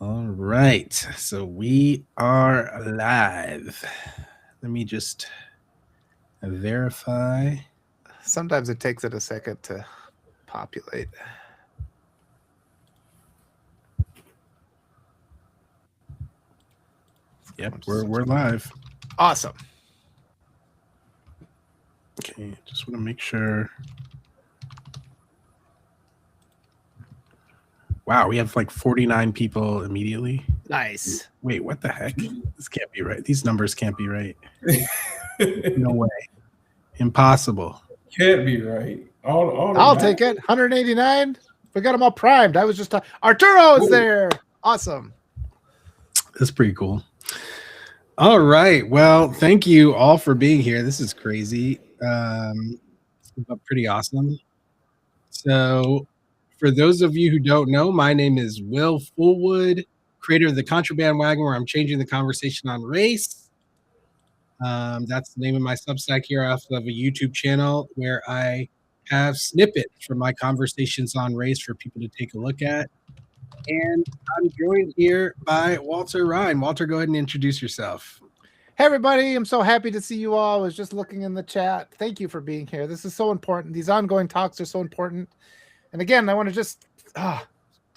All right, so we are live. Let me just verify. Sometimes it takes it a second to populate. Yep, we're live. Awesome. Okay, just want to make sure. Wow, we have like 49 people immediately. Nice. Wait, what the heck? This can't be right. These numbers can't be right. No way. Impossible. Can't be right. All the I'll take it. 189. We got them all primed. I was just Arturo is there. Awesome. That's pretty cool. All right. Well, thank you all for being here. This is crazy. Pretty awesome. So, for those of you who don't know, my name is Will Fullwood, creator of the Contraband Wagon, where I'm changing the conversation on race. That's the name of my Substack here. I also have a YouTube channel where I have snippets from my conversations on race for people to take a look at. And I'm joined here by Walter Rhein. Walter, go ahead and introduce yourself. Hey, everybody. I'm so happy to see you all. I was just looking in the chat. Thank you for being here. This is so important. These ongoing talks are so important. And again, I want to just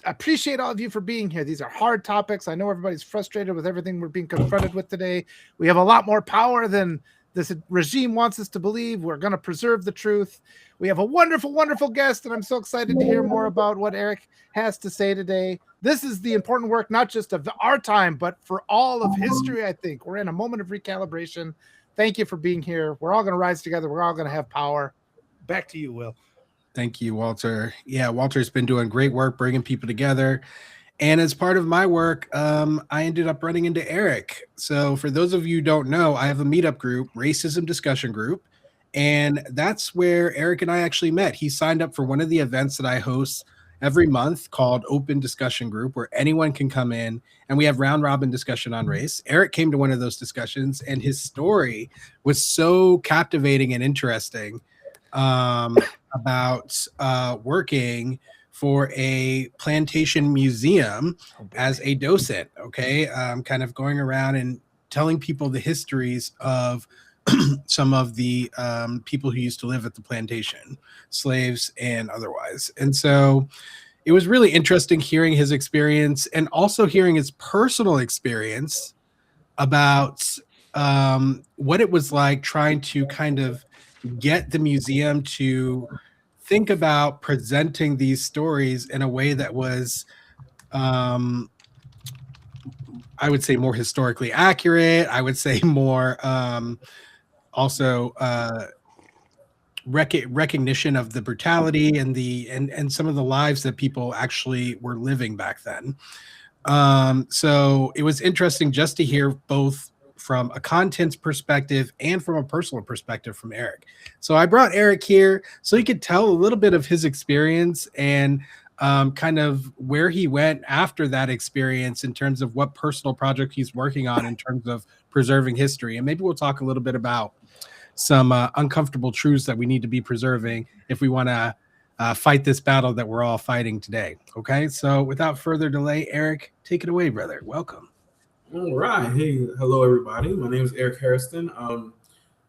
appreciate all of you for being here. These are hard topics. I know everybody's frustrated with everything we're being confronted with today. We have a lot more power than this regime wants us to believe. We're going to preserve the truth. We have a wonderful, wonderful guest, and I'm so excited to hear more about what Eric has to say today. This is the important work, not just of our time, but for all of history, I think. We're in a moment of recalibration. Thank you for being here. We're all going to rise together. We're all going to have power. Back to you, Will. Thank you, Walter. Yeah, Walter's been doing great work bringing people together. And as part of my work, I ended up running into Eric. So for those of you who don't know, I have a meetup group, Racism Discussion Group. And that's where Eric and I actually met. He signed up for one of the events that I host every month called Open Discussion Group, where anyone can come in and we have round robin discussion on race. Eric came to one of those discussions and his story was so captivating and interesting about working for a plantation museum as a docent. Okay. Kind of going around and telling people the histories of some of the people who used to live at the plantation, slaves and otherwise. And so it was really interesting hearing his experience and also hearing his personal experience about what it was like trying to kind of get the museum to think about presenting these stories in a way that was I would say more historically accurate. I would say more also recognition of the brutality and the and some of the lives that people actually were living back then. So it was interesting just to hear both from a contents perspective and from a personal perspective from Eric. So I brought Eric here so he could tell a little bit of his experience and kind of where he went after that experience in terms of what personal project he's working on in terms of preserving history. And maybe we'll talk a little bit about some uncomfortable truths that we need to be preserving if we want to fight this battle that we're all fighting today. Okay, so without further delay, Eric, take it away, brother. Welcome. All right. Hey, hello, everybody. My name is Eric Harrison. I'm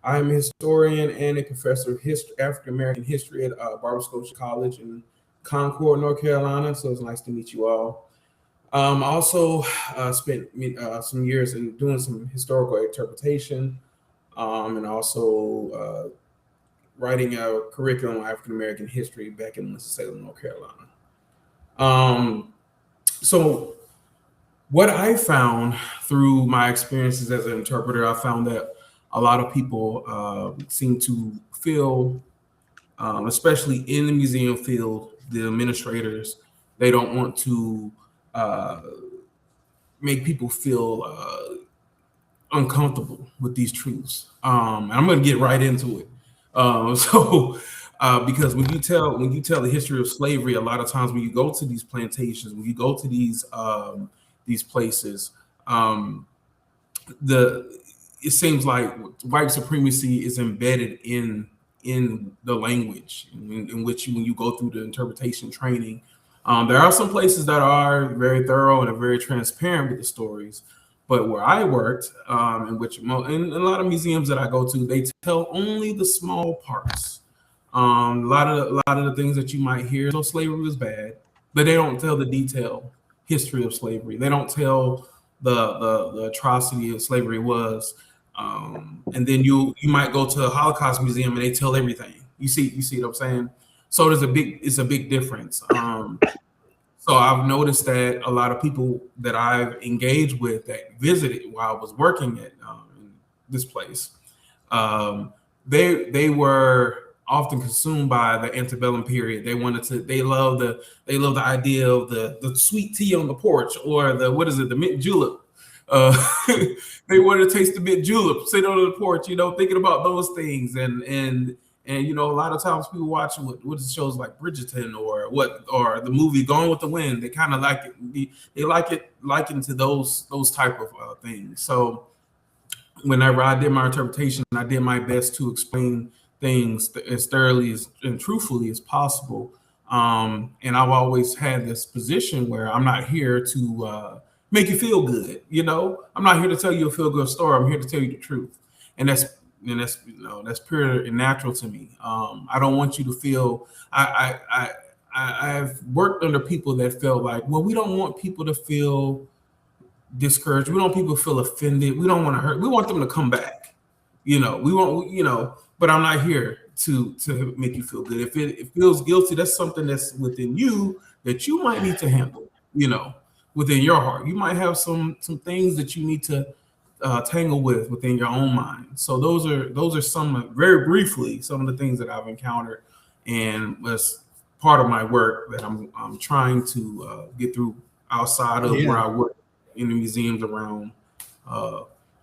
a historian and a professor of African American history at Barbara Scotia College in Concord, North Carolina. So it's nice to meet you all. I also spent some years in doing some historical interpretation and also writing a curriculum on African American history back in Winston-Salem, North Carolina. So what I found through my experiences as an interpreter, I found that a lot of people seem to feel, especially in the museum field, the administrators, they don't want to make people feel uncomfortable with these truths. And I'm going to get right into it. Because when you tell the history of slavery, a lot of times when you go to these plantations, when you go to these places, it seems like white supremacy is embedded in the language in which when you go through the interpretation training, There are some places that are very thorough and are very transparent with the stories, but where I worked, in which in a lot of museums that I go to, they tell only the small parts. A lot of the things that you might hear, so slavery was bad, but they don't tell the detailed history of slavery. They don't tell the atrocity of slavery was. And then you might go to a Holocaust museum and they tell everything. You see what I'm saying? So it's a big difference. So I've noticed that a lot of people that I've engaged with that visited while I was working at this place, they were often consumed by the antebellum period. They love the idea of the sweet tea on the porch, or the mint julep. They wanted to taste the mint julep, sit on the porch, thinking about those things. And a lot of times people watch what shows like Bridgerton or the movie Gone with the Wind. They kind of like it. They like it likened to those type of things. So whenever I did my interpretation, I did my best to explain things as thoroughly and truthfully as possible. And I've always had this position where I'm not here to make you feel good. I'm not here to tell you a feel good story. I'm here to tell you the truth, and that's pure and natural to me. I don't want you to feel. I've worked under people that felt like, well, we don't want people to feel discouraged. We don't want people to feel offended. We don't want to hurt. We want them to come back. We want. But I'm not here to make you feel good. If it feels guilty, that's something that's within you that you might need to handle. Within your heart, you might have some things that you need to tangle within your own mind. So those are some, very briefly, some of the things that I've encountered, and was part of my work that I'm trying to get through outside of where I work in the museums around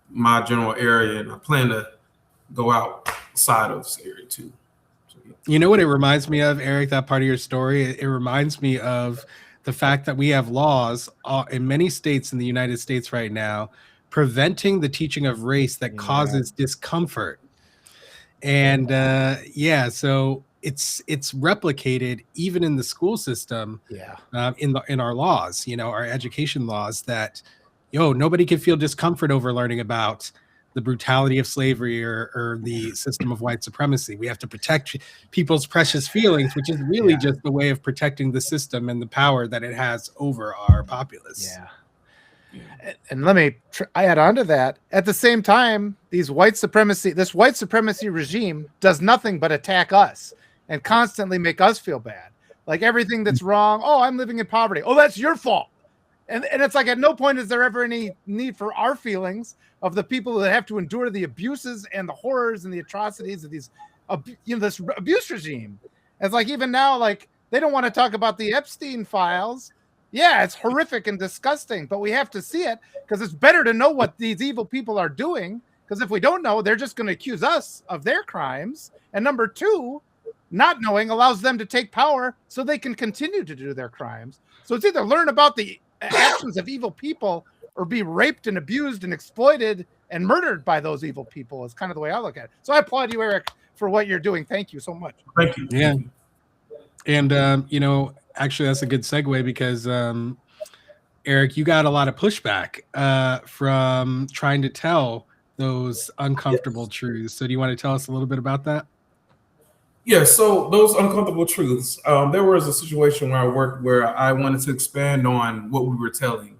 my general area, and I plan to go outside of this area too. So, yeah. You know what it reminds me of, Eric? That part of your story. It reminds me of the fact that we have laws in many states in the United States right now preventing the teaching of race that causes discomfort. And so it's replicated even in the school system, in our laws, our education laws, that nobody can feel discomfort over learning about the brutality of slavery or the system of white supremacy. We have to protect people's precious feelings, which is really just the way of protecting the system and the power that it has over our populace. And let me add on to that. At the same time, this white supremacy regime does nothing but attack us and constantly make us feel bad. Like everything that's wrong. Oh, I'm living in poverty. Oh, that's your fault. And it's like at no point is there ever any need for our feelings of the people that have to endure the abuses and the horrors and the atrocities of these, this abuse regime. It's like even now, like they don't want to talk about the Epstein files. Yeah, it's horrific and disgusting, but we have to see it because it's better to know what these evil people are doing. Because if we don't know, they're just going to accuse us of their crimes. And number two, not knowing allows them to take power so they can continue to do their crimes. So it's either learn about the actions of evil people or be raped and abused and exploited and murdered by those evil people is kind of the way I look at it. So I applaud you, Eric, for what you're doing. Thank you so much. Thank you. Yeah. And, actually, that's a good segue because, Eric, you got a lot of pushback from trying to tell those uncomfortable truths. So do you want to tell us a little bit about that? Yeah, so those uncomfortable truths. There was a situation where I worked where I wanted to expand on what we were telling.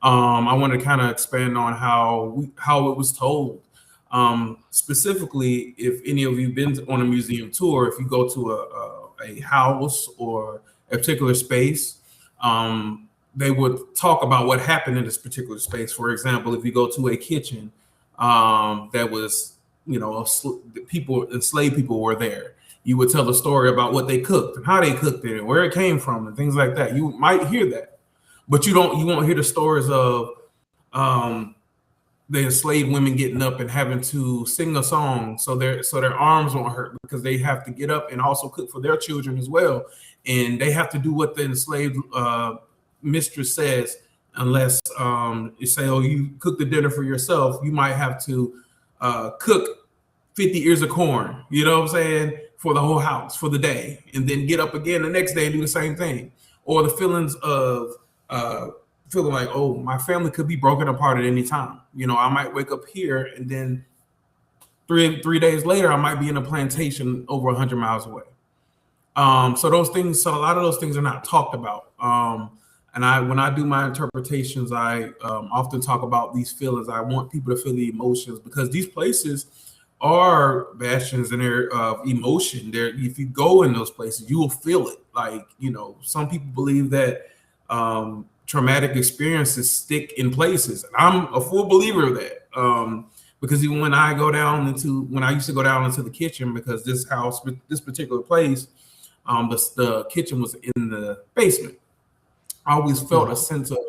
I wanted to kind of expand on how it was told. Specifically, if any of you been on a museum tour, if you go to a house or a particular space, they would talk about what happened in this particular space. For example, if you go to a kitchen that was, enslaved people were there, you would tell the story about what they cooked and how they cooked it and where it came from and things like that. You might hear that, but you won't hear the stories of the enslaved women getting up and having to sing a song so their arms won't hurt, because they have to get up and also cook for their children as well, and they have to do what the enslaved mistress says. Unless you say, oh, you cook the dinner for yourself, you might have to cook 50 ears of corn, you know what I'm saying, for the whole house for the day, and then get up again the next day and do the same thing. or the feelings of feeling like, oh, my family could be broken apart at any time. You know, I might wake up here and then three days later, I might be in a plantation over 100 miles away. So a lot of those things are not talked about. And when I do my interpretations, I often talk about these feelings. I want people to feel the emotions, because these places are bastions and they're emotion. There, if you go in those places, you will feel it. Like, you know, some people believe that traumatic experiences stick in places. And I'm a full believer of that. Because even when I used to go down into the kitchen, because this particular place, the kitchen was in the basement. I always felt a sense of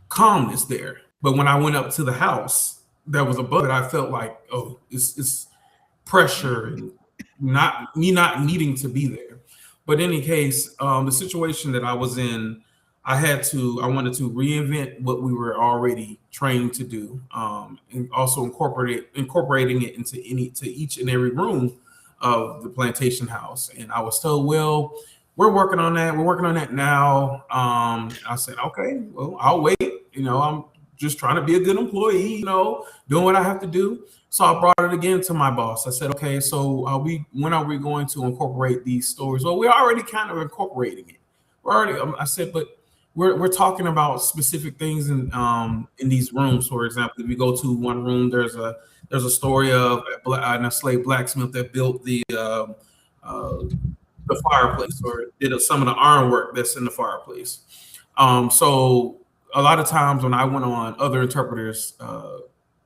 calmness there. But when I went up to the house that was above it, I felt like, oh, it's pressure and not needing to be there. But in any case, the situation that I was in, I wanted to reinvent what we were already trained to do, and also incorporating it into each and every room of the plantation house. And I was told, well, we're working on that. We're working on that now. I said, okay, well, I'll wait. You know, I'm just trying to be a good employee, you know, doing what I have to do. So I brought it again to my boss. I said, okay, so when are we going to incorporate these stories? Well, we're already kind of incorporating it. I said, but we're talking about specific things in these rooms. For example, if you go to one room, there's a story of an enslaved blacksmith that built the fireplace, or did some of the ironwork that's in the fireplace. So a lot of times when I went on other interpreters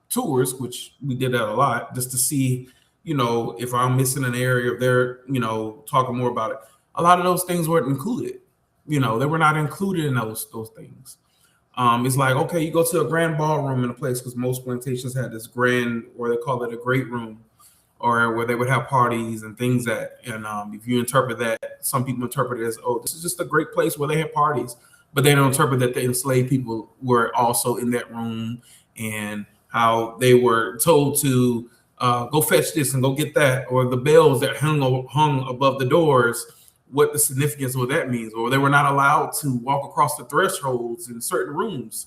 tours, which we did that a lot, just to see, you know, if I'm missing an area, if they're, you know, talking more about it. A lot of those things weren't included. You know, they were not included in those things. It's like, okay, you go to a grand ballroom in a place, because most plantations had this grand, or they call it a great room, or where they would have parties and things that, and if you interpret that, some people interpret it as, oh, this is just a great place where they have parties, but they don't interpret that the enslaved people were also in that room, and how they were told to go fetch this and go get that, or the bells that hung above the doors, what the significance of what that means, or they were not allowed to walk across the thresholds in certain rooms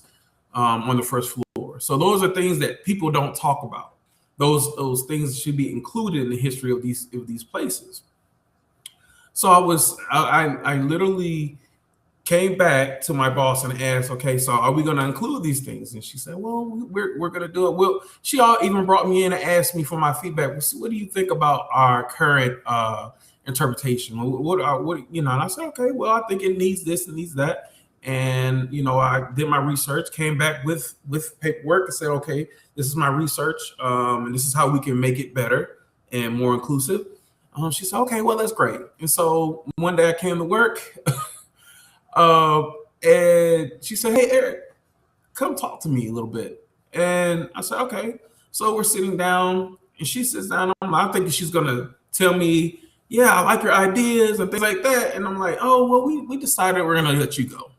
on the first floor. So those are things that people don't talk about. Those things should be included in the history of these places. So I literally came back to my boss and asked, okay, so are we going to include these things? And she said, well, we're going to do it. Well, she even brought me in and asked me for my feedback. What do you think about our current interpretation? What you know? And I said, okay, well, I think it needs this and needs that. And, you know, I did my research, came back with paperwork and said, okay, this is my research, and this is how we can make it better and more inclusive. She said, okay, well, that's great. And so one day I came to work, and she said, hey, Eric, come talk to me a little bit. And I said, okay. So we're sitting down, and she sits down. I'm thinking she's going to tell me, yeah, I like your ideas and things like that. And I'm like, oh, well, we decided we're going to let you go.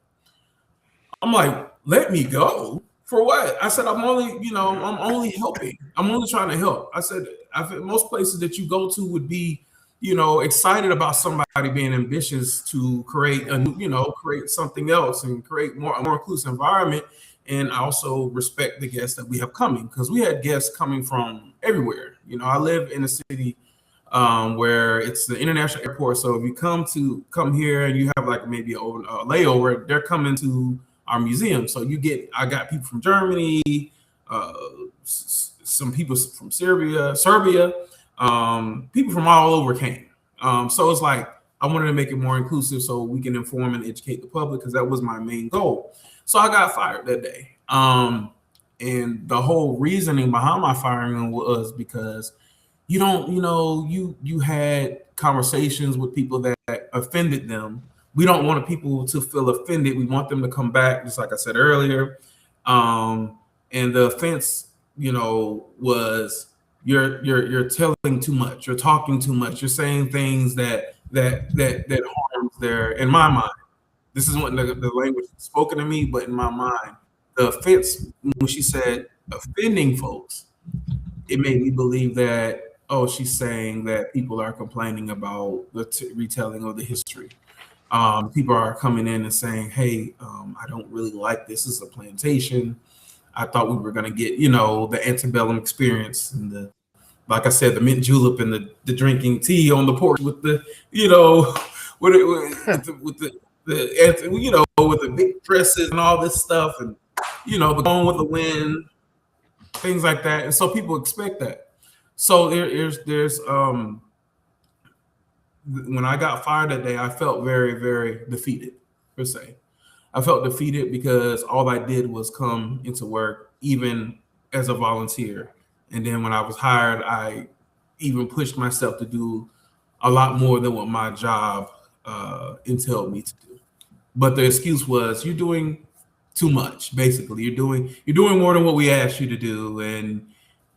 I'm like, let me go? For what? I said, I'm only helping. I'm only trying to help. I said, most places that you go to would be, you know, excited about somebody being ambitious to create create something else and create more inclusive environment. And I also respect the guests that we have coming, because we had guests coming from everywhere. You know, I live in a city where it's the international airport. So if you come here and you have like maybe a layover, they're coming to our museum. So I got people from Germany, some people from Serbia, people from all over came. So it's like, I wanted to make it more inclusive so we can inform and educate the public, because that was my main goal. So I got fired that day. And the whole reasoning behind my firing was because you had conversations with people that offended them. We don't want people to feel offended. We want them to come back, just like I said earlier. And the offense, was you're telling too much, you're talking too much, you're saying things that harms their, in my mind. This is what the language spoken to me, but in my mind, the offense, when she said offending folks, it made me believe that, she's saying that people are complaining about the retelling of the history. People are coming in and saying, "Hey, I don't really like this. This is a plantation. I thought we were going to get, the antebellum experience and like I said, the mint julep and the drinking tea on the porch with the, with the big dresses and all this stuff, and the going with the wind, things like that." And so people expect that. So there's when I got fired that day, I felt very, very defeated, per se. I felt defeated because all I did was come into work, even as a volunteer. And then when I was hired, I even pushed myself to do a lot more than what my job entailed me to do. But the excuse was, "You're doing too much." Basically, you're doing more than what we asked you to do, and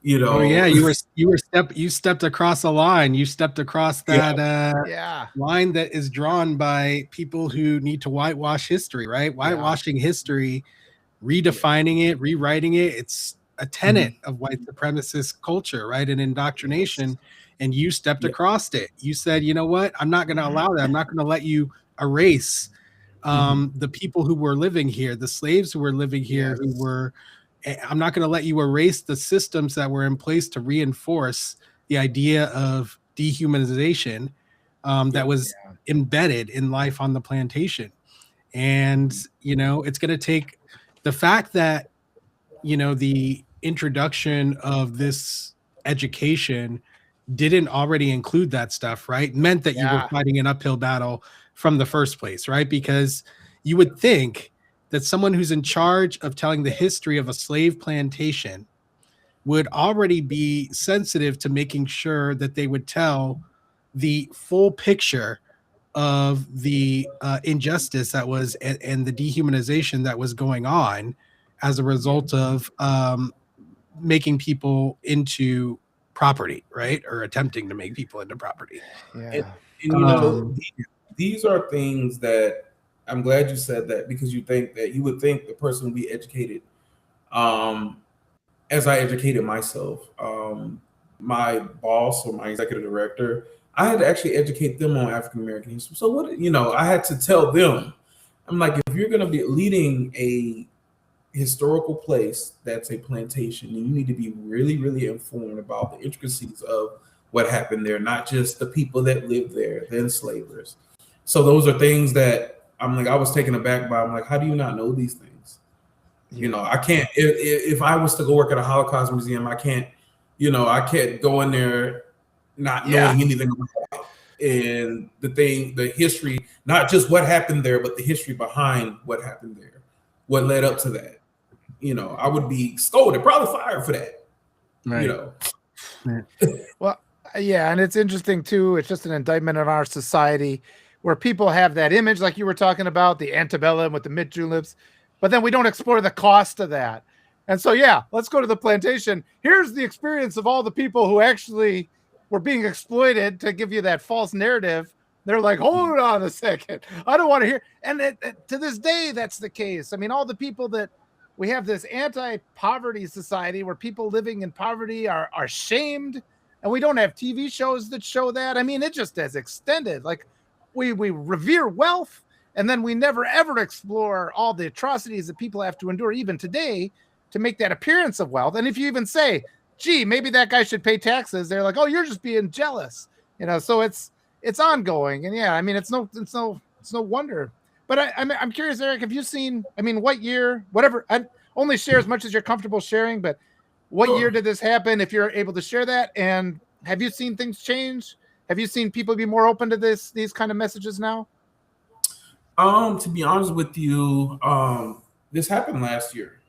Oh yeah, you stepped across a line. You stepped across that line that is drawn by people who need to whitewash history, right? Whitewashing history, redefining it, rewriting it. It's a tenet of white supremacist culture, right? And indoctrination. And you stepped across it. You said, "You know what? I'm not going to allow that. I'm not going to let you erase the people who were living here, the slaves who were living here, I'm not going to let you erase the systems that were in place to reinforce the idea of dehumanization that was embedded in life on the plantation." And, it's going to take the fact that, the introduction of this education didn't already include that stuff, right? Meant that you were fighting an uphill battle from the first place, right? Because you would think that someone who's in charge of telling the history of a slave plantation would already be sensitive to making sure that they would tell the full picture of the injustice that was and the dehumanization that was going on as a result of making people into property, right? Or attempting to make people into property. And these are things that I'm glad you said that, because you would think the person would be educated as I educated myself. My boss, or my executive director, I had to actually educate them on African American history. So I had to tell them, I'm like, if you're going to be leading a historical place that's a plantation, and you need to be really, really informed about the intricacies of what happened there, not just the people that lived there, the enslavers. So those are things that I'm like, I was taken aback by. I'm like, how do you not know these things? I can't, if I was to go work at a Holocaust museum, I can't go in there not knowing anything about it. And the history, not just what happened there, but the history behind what happened there, what led up to that. I would be scolded, probably fired for that. Right. Well, yeah, and it's interesting too. It's just an indictment of our society where people have that image, like you were talking about, the antebellum with the mint juleps, but then we don't explore the cost of that. And so, let's go to the plantation. Here's the experience of all the people who actually were being exploited to give you that false narrative. They're like, hold on a second, I don't want to hear. And to this day, that's the case. I mean, all the people that we have this anti-poverty society where people living in poverty are shamed, and we don't have TV shows that show that. I mean, it just has extended. Like we revere wealth, and then we never ever explore all the atrocities that people have to endure even today to make that appearance of wealth. And if you even say, "Gee, maybe that guy should pay taxes," they're like, "Oh, you're just being jealous," So it's ongoing, and I mean, it's no wonder. But I'm curious, Eric, have you seen? I mean, what year? Whatever. I only share as much as you're comfortable sharing. But what year did this happen? If you're able to share that, and have you seen things change? Have you seen people be more open to these kind of messages now? To be honest with you, this happened last year.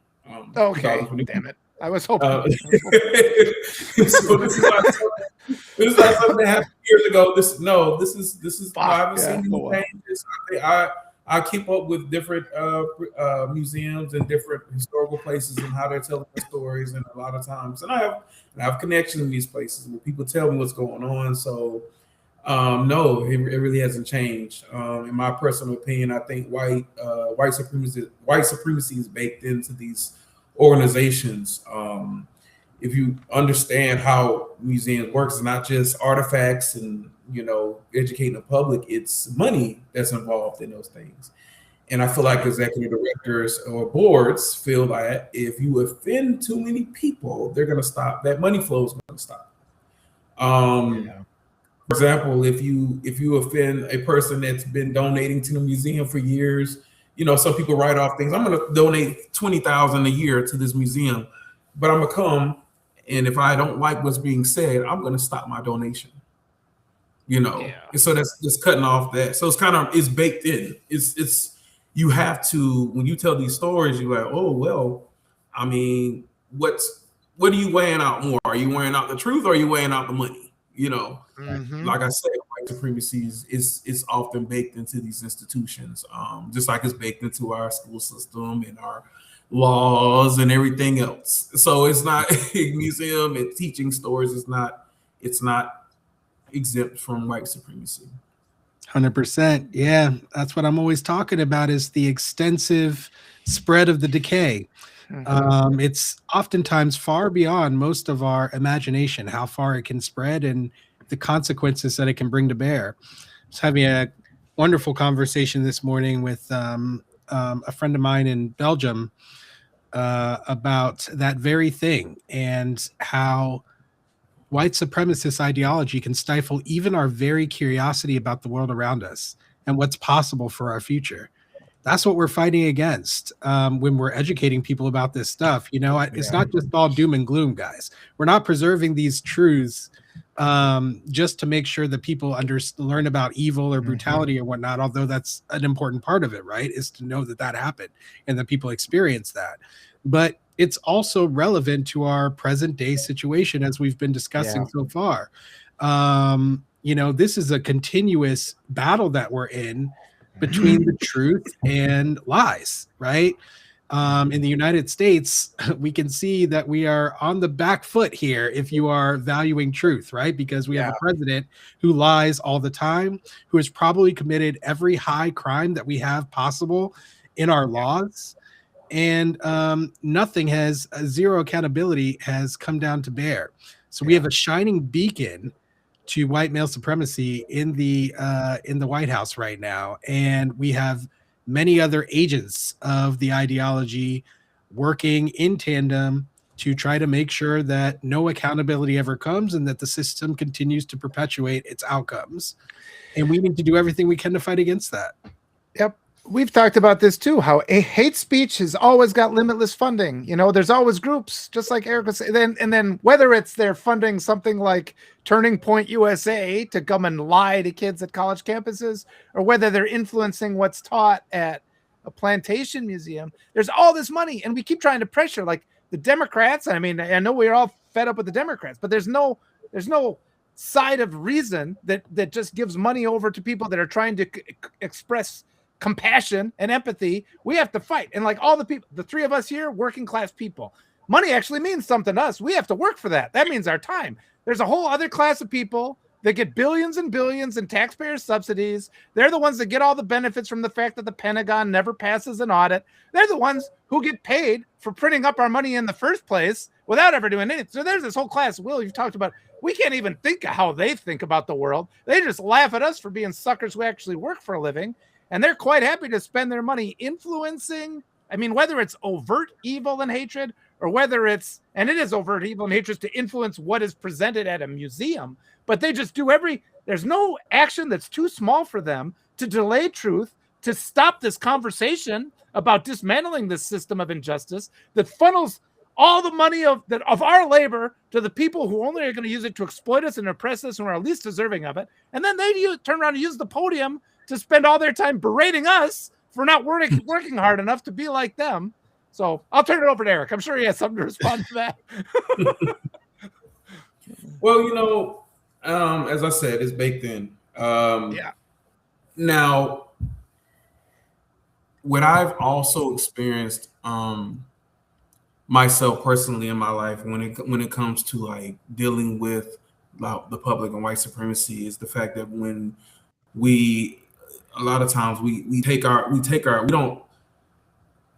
Okay, damn it! I was hoping. So this is not something that happened years ago. This is I haven't seen any changes. I keep up with different museums and different historical places and how they're telling the stories, and a lot of times, and I have connections in these places where people tell me what's going on. So no, it really hasn't changed. In my personal opinion, I think white supremacy is baked into these organizations. if you understand how museums works, it's not just artifacts and educating the public. It's money that's involved in those things. And I feel like executive directors or boards feel that if you offend too many people, they're going to stop. That money flow is going to stop. For example, if you offend a person that's been donating to the museum for years, some people write off things. I'm going to donate $20,000 a year to this museum, but I'm going to come, and if I don't like what's being said, I'm going to stop my donation. And so that's just cutting off that. So it's baked in. It's you have to, when you tell these stories, you're like, oh well, I mean, what are you weighing out more? Are you weighing out the truth, or are you weighing out the money? Like I said, white supremacy is often baked into these institutions, just like it's baked into our school system and our laws and everything else. So it's not a museum and teaching stories. It's not exempt from white supremacy. 100%. Yeah, that's what I'm always talking about, is the extensive spread of the decay. It's oftentimes far beyond most of our imagination, how far it can spread and the consequences that it can bring to bear. I was having a wonderful conversation this morning with a friend of mine in Belgium about that very thing, and how white supremacist ideology can stifle even our very curiosity about the world around us and what's possible for our future. That's what we're fighting against when we're educating people about this stuff. It's not just all doom and gloom, guys. We're not preserving these truths just to make sure that people learn about evil or brutality or whatnot, although that's an important part of it, right? Is to know that happened and that people experience that. But it's also relevant to our present day situation, as we've been discussing so far. This is a continuous battle that we're in between the truth and lies, right? In the United States, we can see that we are on the back foot here if you are valuing truth, right? Because we have a president who lies all the time, who has probably committed every high crime that we have possible in our laws. And nothing has, zero accountability has come down to bear. So we have a shining beacon to white male supremacy in the White House right now, and we have many other agents of the ideology working in tandem to try to make sure that no accountability ever comes and that the system continues to perpetuate its outcomes. And we need to do everything we can to fight against that. Yep. We've talked about this too, how a hate speech has always got limitless funding. There's always groups, just like Eric was saying, and then whether it's they're funding something like Turning Point USA to come and lie to kids at college campuses, or whether they're influencing what's taught at a plantation museum, there's all this money, and we keep trying to pressure, like the Democrats. I mean, I know we're all fed up with the Democrats, but there's no side of reason that just gives money over to people that are trying to express compassion and empathy. We have to fight. And like all the people, the three of us here, working class people, money actually means something to us. We have to work for that. That means our time. There's a whole other class of people that get billions and billions in taxpayer subsidies. They're the ones that get all the benefits from the fact that the Pentagon never passes an audit. They're the ones who get paid for printing up our money in the first place without ever doing anything. So there's this whole class, Will, you've talked about. We can't even think of how they think about the world. They just laugh at us for being suckers who actually work for a living. And they're quite happy to spend their money influencing. I mean, whether it's overt evil and hatred, or whether it's, and it is overt evil and hatred to influence what is presented at a museum, but they just do there's no action that's too small for them to delay truth, to stop this conversation about dismantling this system of injustice that funnels all the money of our labor to the people who only are going to use it to exploit us and oppress us and are least deserving of it. And then they turn around and use the podium to spend all their time berating us for not working hard enough to be like them. So I'll turn it over to Eric. I'm sure he has something to respond to that. Well, as I said, it's baked in. Now, what I've also experienced myself personally in my life when it comes to like dealing with the public and white supremacy is the fact that when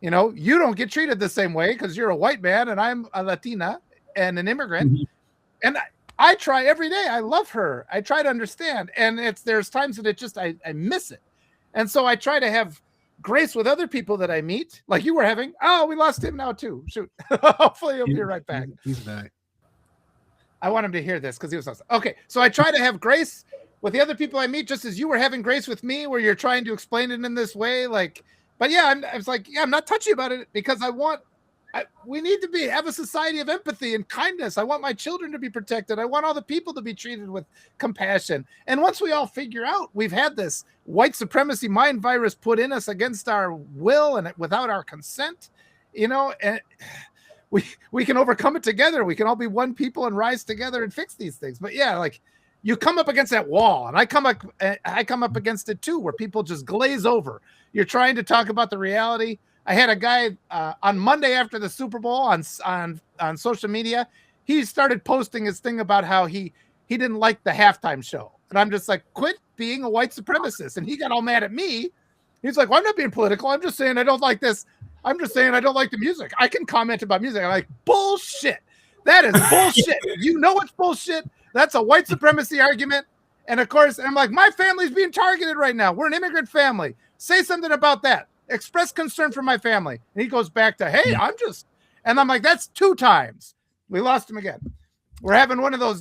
You know, you don't get treated the same way because you're a white man and I'm a Latina and an immigrant. Mhm. And I try every day. I love her. I try to understand. And there's times that I miss it. And so I try to have grace with other people that I meet, like you were having. Oh, we lost him now too. Shoot. Hopefully he'll be right back. He's back. I want him to hear this because he was awesome. Okay. So I try to have grace with the other people I meet, just as you were having grace with me, where you're trying to explain it in this way. Like, but yeah, I was like, yeah, I'm not touchy about it because we need to have a society of empathy and kindness. I want my children to be protected. I want all the people to be treated with compassion. And once we all figure out we've had this white supremacy mind virus put in us against our will and without our consent, you know, and we can overcome it together. We can all be one people and rise together and fix these things. But yeah, like you come up against that wall, and I come up against it too, where people just glaze over. You're trying to talk about the reality. I had a guy on Monday after the Super Bowl on social media. He started posting his thing about how he didn't like the halftime show. And I'm just like, quit being a white supremacist. And he got all mad at me. He's like, well, I'm not being political. I'm just saying I don't like this. I'm just saying I don't like the music. I can comment about music. I'm like, bullshit. That is bullshit. You know it's bullshit. That's a white supremacy argument. And of course, I'm like, my family's being targeted right now. We're an immigrant family. Say something about that. Express concern for my family. And he goes back to, hey, and I'm like, that's 2 times. We lost him again. We're having one of those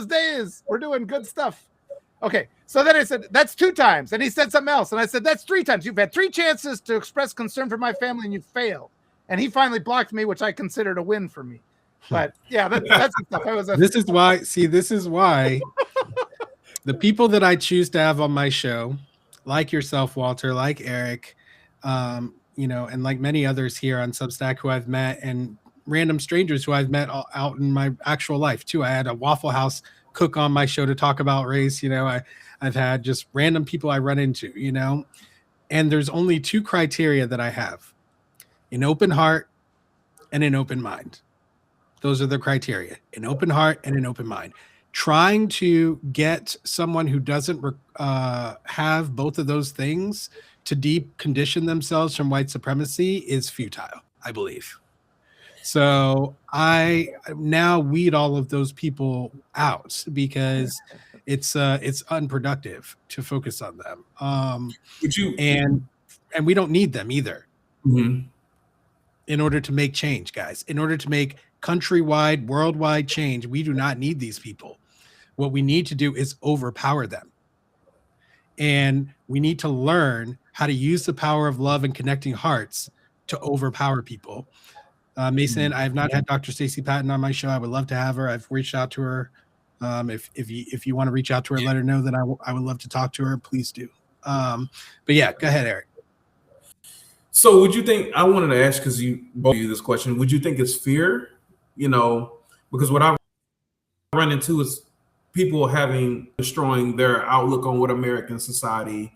days. We're doing good stuff. Okay. So then I said, that's 2 times. And he said something else. And I said, that's 3 times. You've had 3 chances to express concern for my family and you failed. And he finally blocked me, which I considered a win for me. But yeah, that's the stuff. This is why the people that I choose to have on my show, like yourself, Walter, like Eric, you know, and like many others here on Substack who I've met, and random strangers who I've met out in my actual life too. I had a Waffle House cook on my show to talk about race. You know, I've had just random people I run into, you know, and there's only 2 criteria that I have: an open heart and an open mind. Those are the criteria: an open heart and an open mind. Trying to get someone who doesn't have both of those things to deep condition themselves from white supremacy is futile, I believe. So I now weed all of those people out because it's unproductive to focus on them. And we don't need them either. Mm-hmm. In order to make change, guys, in order to make countrywide, worldwide change, we do not need these people. What we need to do is overpower them. And we need to learn how to use the power of love and connecting hearts to overpower people. Mason, I have not had Dr. Stacey Patton on my show. I would love to have her. I've reached out to her. If you want to reach out to her, let her know that I would love to talk to her. Please do. But yeah, go ahead, Eric. So would you think, I wanted to ask, because you both of you this question, would you think it's fear? You know, because what I run into is people destroying their outlook on what American society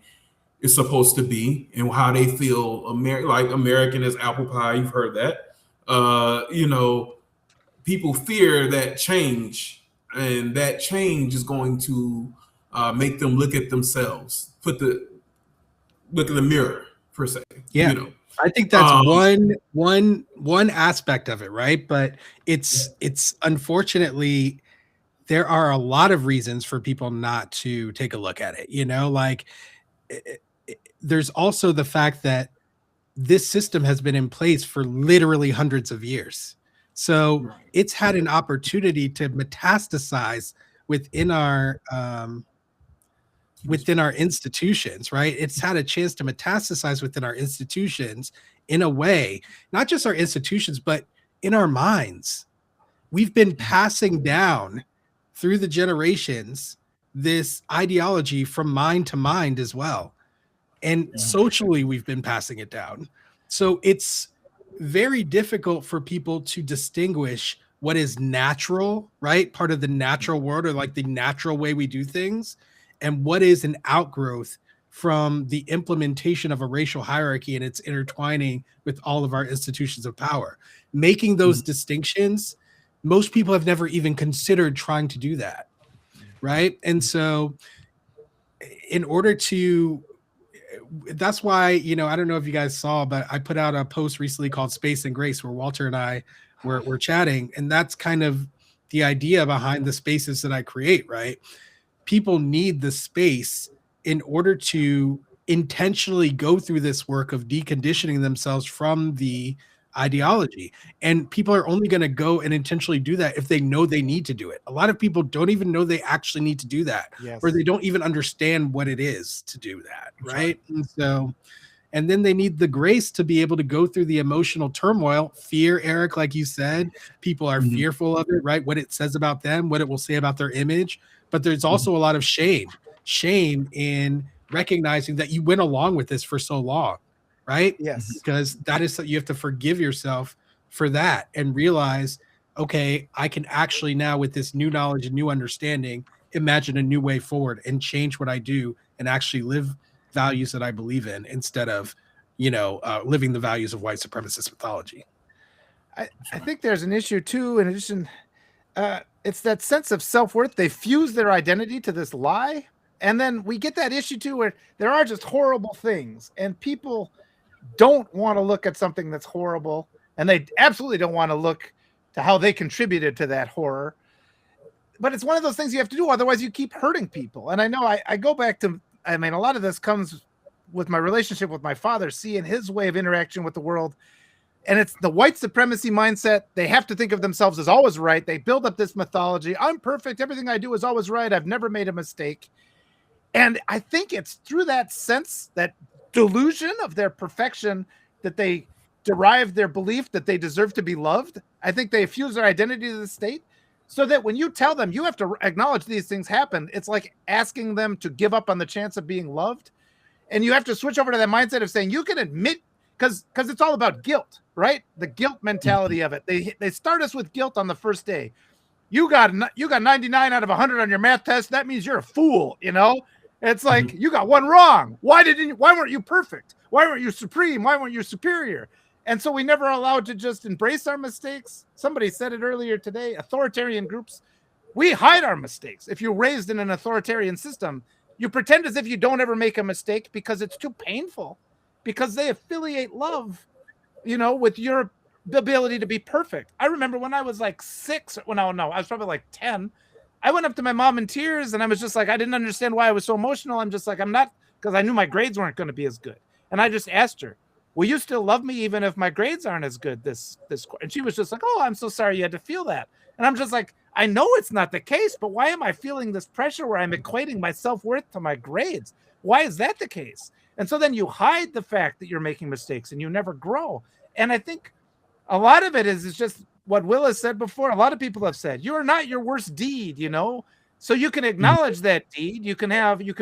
is supposed to be and how they feel like American is apple pie. You've heard that. You know, people fear that change, and that change is going to make them look at themselves, look in the mirror per se. Yeah. You know, I think that's one aspect of it, right? But it's unfortunately, there are a lot of reasons for people not to take a look at it. You know, like there's also the fact that this system has been in place for literally hundreds of years. So it's had an opportunity to metastasize within our institutions, right? It's had a chance to metastasize within our institutions in a way, not just our institutions, but in our minds. We've been passing down through the generations this ideology from mind to mind as well. And socially, we've been passing it down. So it's very difficult for people to distinguish what is natural, right? Part of the natural world, or like the natural way we do things, and what is an outgrowth from the implementation of a racial hierarchy and its intertwining with all of our institutions of power. Making those distinctions, most people have never even considered trying to do that, right? And so in order to that's why, you know, I don't know if you guys saw, but I put out a post recently called Space and Grace, where Walter and I were chatting, and that's kind of the idea behind the spaces that I create, right? People need the space in order to intentionally go through this work of deconditioning themselves from the ideology. And people are only going to go and intentionally do that if they know they need to do it. A lot of people don't even know they actually need to do that, Yes. or they don't even understand what it is to do that, right? And so, and then they need the grace to be able to go through the emotional turmoil, fear, Eric, like you said. People are fearful of it, right? What it says about them, what it will say about their image. But there's also a lot of shame in recognizing that you went along with this for so long, right? Yes. Because that is, you have to forgive yourself for that and realize, okay, I can actually now, with this new knowledge and new understanding, imagine a new way forward and change what I do and actually live values that I believe in, instead of, you know, living the values of white supremacist mythology. I think there's an issue too, in addition, it's that sense of self-worth. They fuse their identity to this lie. And then we get that issue too, where there are just horrible things, and people don't want to look at something that's horrible, and they absolutely don't want to look to how they contributed to that horror. But it's one of those things you have to do, otherwise you keep hurting people. And I know I go back to, I mean, a lot of this comes with my relationship with my father, seeing his way of interaction with the world. And it's the white supremacy mindset. They have to think of themselves as always right. They build up this mythology. I'm perfect. Everything I do is always right. I've never made a mistake. And I think it's through that sense, that delusion of their perfection, that they derive their belief that they deserve to be loved. I think they fuse their identity to the state, so that when you tell them you have to acknowledge these things happen, it's like asking them to give up on the chance of being loved. And you have to switch over to that mindset of saying you can admit, because it's all about guilt, right? The guilt mentality of it. They start us with guilt on the first day. You got 99 out of 100 on your math test. That means you're a fool, you know? It's like, you got one wrong. Why weren't you perfect? Why weren't you supreme? Why weren't you superior? And so we never allowed to just embrace our mistakes. Somebody said it earlier today, authoritarian groups, we hide our mistakes. If you're raised in an authoritarian system, you pretend as if you don't ever make a mistake because it's too painful, because they affiliate love, you know, with your ability to be perfect. I remember when I was like 6, I was probably like 10. I went up to my mom in tears, and I was just like, I didn't understand why I was so emotional. I'm just like, I'm not, because I knew my grades weren't going to be as good. And I just asked her, will you still love me even if my grades aren't as good this? And she was just like, oh, I'm so sorry you had to feel that. And I'm just like, I know it's not the case, but why am I feeling this pressure where I'm equating my self-worth to my grades? Why is that the case? And so then you hide the fact that you're making mistakes and you never grow. And I think a lot of it is just what Will has said before. A lot of people have said, you are not your worst deed, you know? So you can acknowledge that deed. You can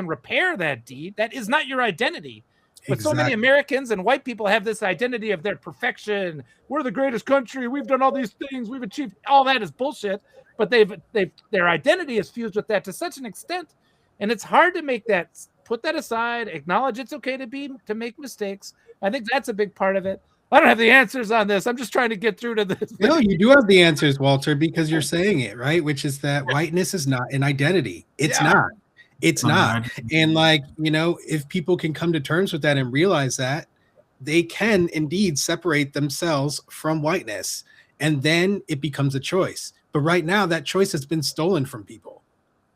repair that deed. That is not your identity. But so many Americans and white people have this identity of their perfection. We're the greatest country. We've done all these things. We've achieved. All that is bullshit. But their identity is fused with that to such an extent. And it's hard to make that, put that aside, acknowledge it's okay to make mistakes. I think that's a big part of it. I don't have the answers on this. I'm just trying to get through to this. No, you do have the answers, Walter, because you're saying it, right? Which is that whiteness is not an identity. It's not. It's not. And like, you know, if people can come to terms with that and realize that, they can indeed separate themselves from whiteness. And then it becomes a choice. But right now, that choice has been stolen from people.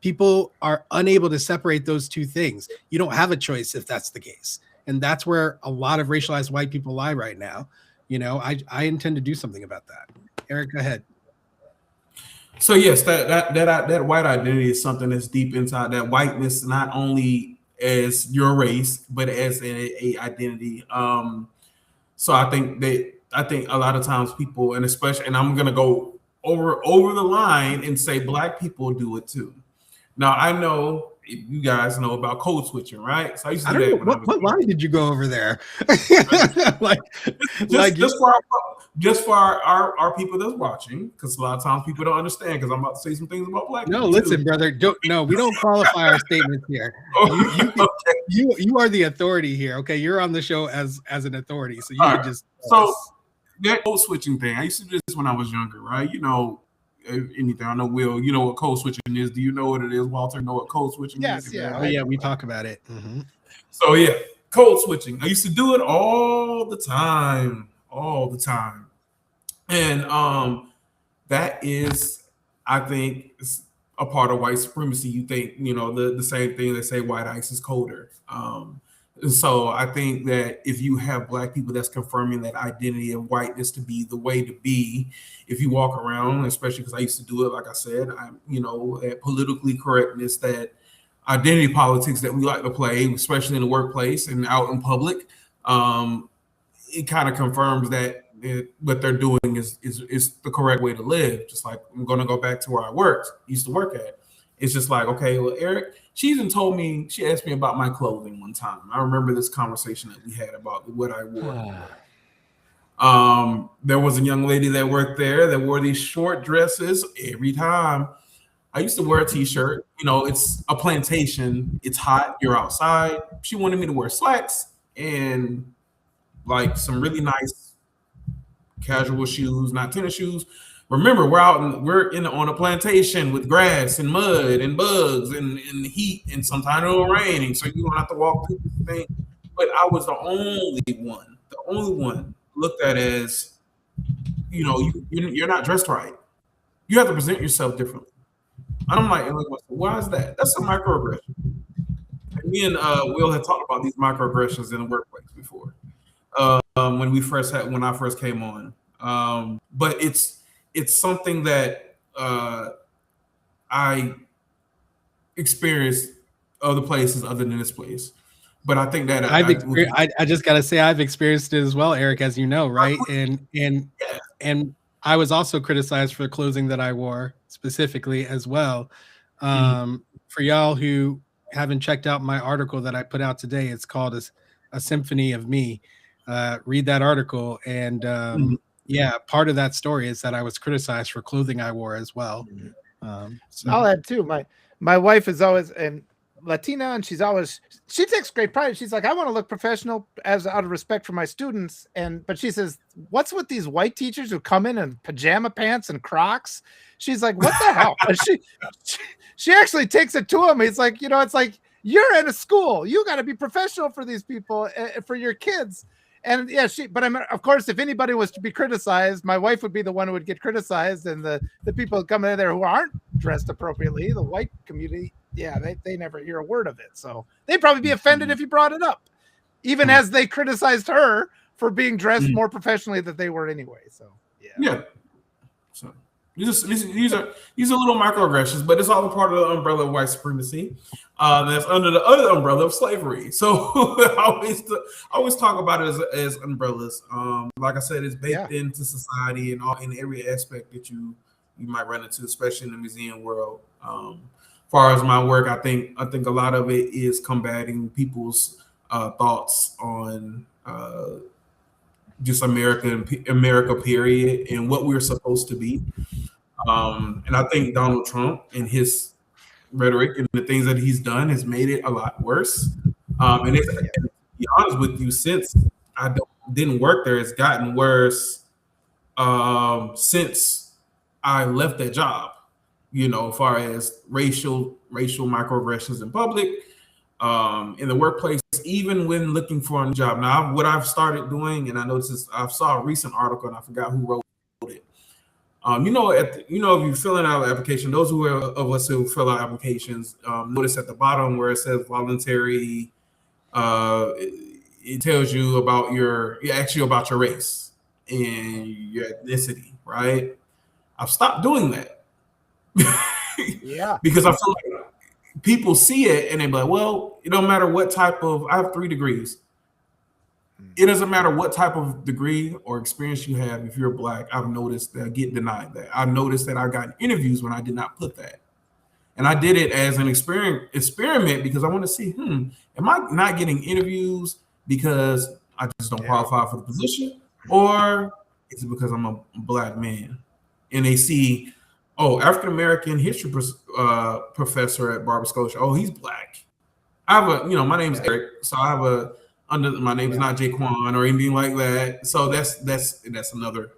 People are unable to separate those two things. You don't have a choice if that's the case. And that's where a lot of racialized white people lie right now. You know, I intend to do something about that. Eric, go ahead. So yes, that white identity is something that's deep inside. That whiteness, not only as your race, but as a identity. So I think a lot of times people, and especially, and I'm gonna go over the line and say Black people do it too. Now I know you guys know about code switching, right? So I used to do that. What line did you go over there? Just for our people that's watching, because a lot of times people don't understand. Because I'm about to say some things about Black people. No, listen, brother. We don't qualify our statements here. You are the authority here. Okay, you're on the show as an authority, so you can just. So that code switching thing, I used to do this when I was younger, right? You know. Anything. I know, Will, you know what code switching is. Do you know what it is, Walter? Know what code switching is? Yeah. Oh, yeah, we talk about it. Mm-hmm. So, yeah, code switching. I used to do it all the time. And that is, I think, a part of white supremacy. You think, you know, the same thing, they say white ice is colder. And so I think that if you have Black people that's confirming that identity of whiteness to be the way to be, if you walk around, especially because I used to do it, like I said, you know, that politically correctness, that identity politics that we like to play, especially in the workplace and out in public, it kind of confirms that what they're doing is the correct way to live. Just like, I'm going to go back to where I used to work at. It's just like, okay, well, Eric, she asked me about my clothing one time. I remember this conversation that we had about what I wore. There was a young lady that worked there that wore these short dresses every time. I used to wear a t-shirt. You know, it's a plantation. It's hot. You're outside. She wanted me to wear slacks and like some really nice casual shoes, not tennis shoes. Remember, we're on a plantation with grass and mud and bugs and heat, and sometimes it'll rain, and so you don't have to walk through this thing. But I was the only one looked at as, you know, you're not dressed right. You have to present yourself differently. And I'm like, why is that? That's a microaggression. And me and Will had talked about these microaggressions in the workplace before, when I first came on. But it's something that I experienced other places other than this place. But I think that I just gotta say I've experienced it as well, Eric, as you know, right? And I was also criticized for the clothing that I wore specifically as well. For y'all who haven't checked out my article that I put out today, it's called a Symphony of Me. Read that article, and yeah, part of that story is that I was criticized for clothing I wore as well. So. I'll add too. My wife is always Latina, and she takes great pride. She's like, I want to look professional out of respect for my students. But she says, what's with these white teachers who come in pajama pants and Crocs? She's like, what the hell? She actually takes it to him. He's like, you know, it's like, you're in a school. You got to be professional for these people, for your kids. And yeah, but of course, if anybody was to be criticized, my wife would be the one who would get criticized, and the people coming in there who aren't dressed appropriately, the white community, yeah, they never hear a word of it. So they'd probably be offended if you brought it up, even as they criticized her for being dressed more professionally than they were anyway. So yeah. So these are little microaggressions, but it's all a part of the umbrella of white supremacy. That's under the other umbrella of slavery. So I always talk about it as umbrellas. Like I said, it's baked into society and in every aspect that you might run into, especially in the museum world. As far as my work, I think a lot of it is combating people's thoughts on just America period, and what we're supposed to be. And I think Donald Trump and his rhetoric and the things that he's done has made it a lot worse. And to be honest with you, since I didn't work there, it's gotten worse since I left that job. You know, as far as racial microaggressions in public, in the workplace, even when looking for a job. Now, what I've started doing, and I noticed I saw a recent article, and I forgot who wrote it. If you fill out an application, those of us who fill out applications, notice at the bottom where it says voluntary, it tells you about your race and your ethnicity, right? I've stopped doing that. Yeah. Because I feel like people see it and they be like, well, it don't matter what type of, I have 3 degrees. It doesn't matter what type of degree or experience you have. If you're Black, I've noticed that I get denied that. I've noticed that I got interviews when I did not put that. And I did it as an experiment because I want to see, am I not getting interviews because I just don't qualify for the position? Or is it because I'm a Black man? And they see, African American history professor at Barber Scotia. Oh, he's Black. I have my name's Eric, so I have my name is not Jaquan or anything like that. So that's another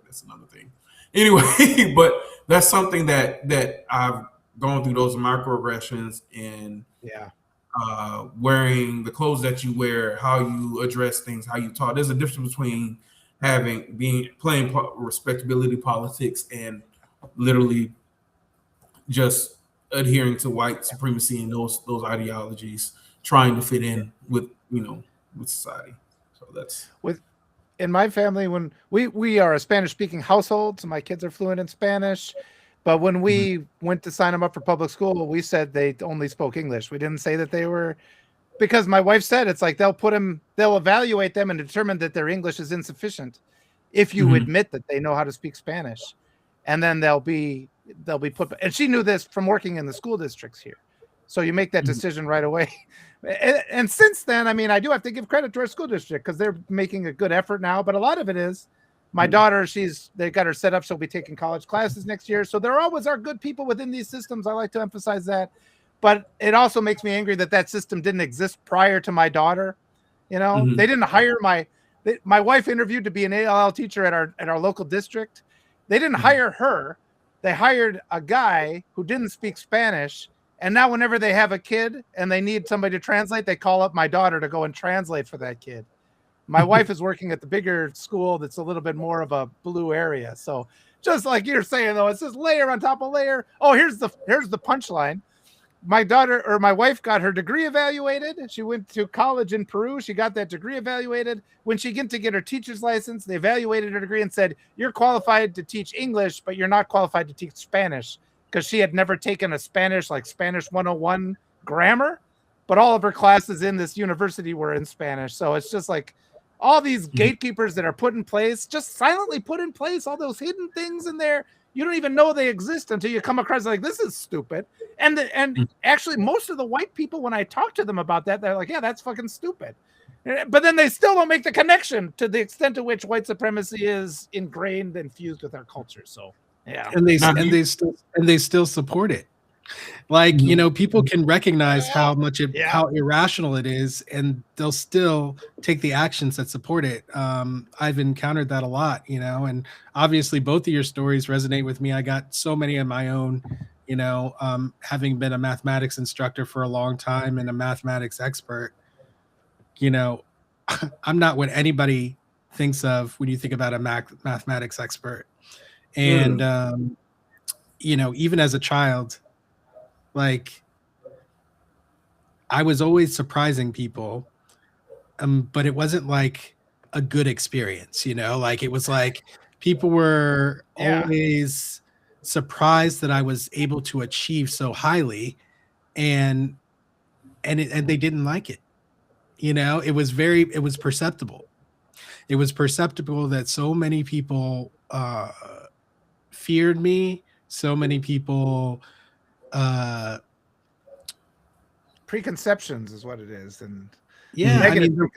thing. Anyway, but that's something that I've gone through, those microaggressions, and wearing the clothes that you wear, how you address things, how you talk. There's a difference between playing respectability politics and literally just adhering to white supremacy and those ideologies, trying to fit in with society. So that's in my family, when we are a Spanish speaking household, so my kids are fluent in Spanish. But when we went to sign them up for public school, we said they only spoke English. We didn't say that they were, because my wife said it's like they'll evaluate them and determine that their English is insufficient if you admit that they know how to speak Spanish, and then they'll be put. And she knew this from working in the school districts here, so you make that decision right away. And since then, I mean, I do have to give credit to our school district because they're making a good effort now. But a lot of it is my daughter. They got her set up. She'll be taking college classes next year. So there always are good people within these systems. I like to emphasize that. But it also makes me angry that system didn't exist prior to my daughter. You know, they didn't hire my wife interviewed to be an ALL teacher at our local district. They didn't hire her. They hired a guy who didn't speak Spanish. And now whenever they have a kid and they need somebody to translate, they call up my daughter to go and translate for that kid. My wife is working at the bigger school that's a little bit more of a blue area. So just like you're saying, though, it's just layer on top of layer. Oh, here's the punchline. My wife got her degree evaluated. She went to college in Peru. She got that degree evaluated. When she went to get her teacher's license, they evaluated her degree and said, you're qualified to teach English, but you're not qualified to teach Spanish, because she had never taken a Spanish 101 grammar, but all of her classes in this university were in Spanish. So it's just like all these gatekeepers that are put in place, just silently put in place, all those hidden things in there. You don't even know they exist until you come across like, this is stupid. And actually most of the white people, when I talk to them about that, they're like, yeah, that's fucking stupid. But then they still don't make the connection to the extent to which white supremacy is ingrained and fused with our culture. So yeah. And they still support it. Like, people can recognize how irrational it is, and they'll still take the actions that support it. I've encountered that a lot, and obviously both of your stories resonate with me. I got so many of my own, having been a mathematics instructor for a long time and a mathematics expert, I'm not what anybody thinks of when you think about a mathematics expert. And, even as a child, like, I was always surprising people, but it wasn't like a good experience, like it was like people were always surprised that I was able to achieve so highly, and they didn't like it. It was perceptible. It was perceptible that so many people feared me. So many people preconceptions is what it is. And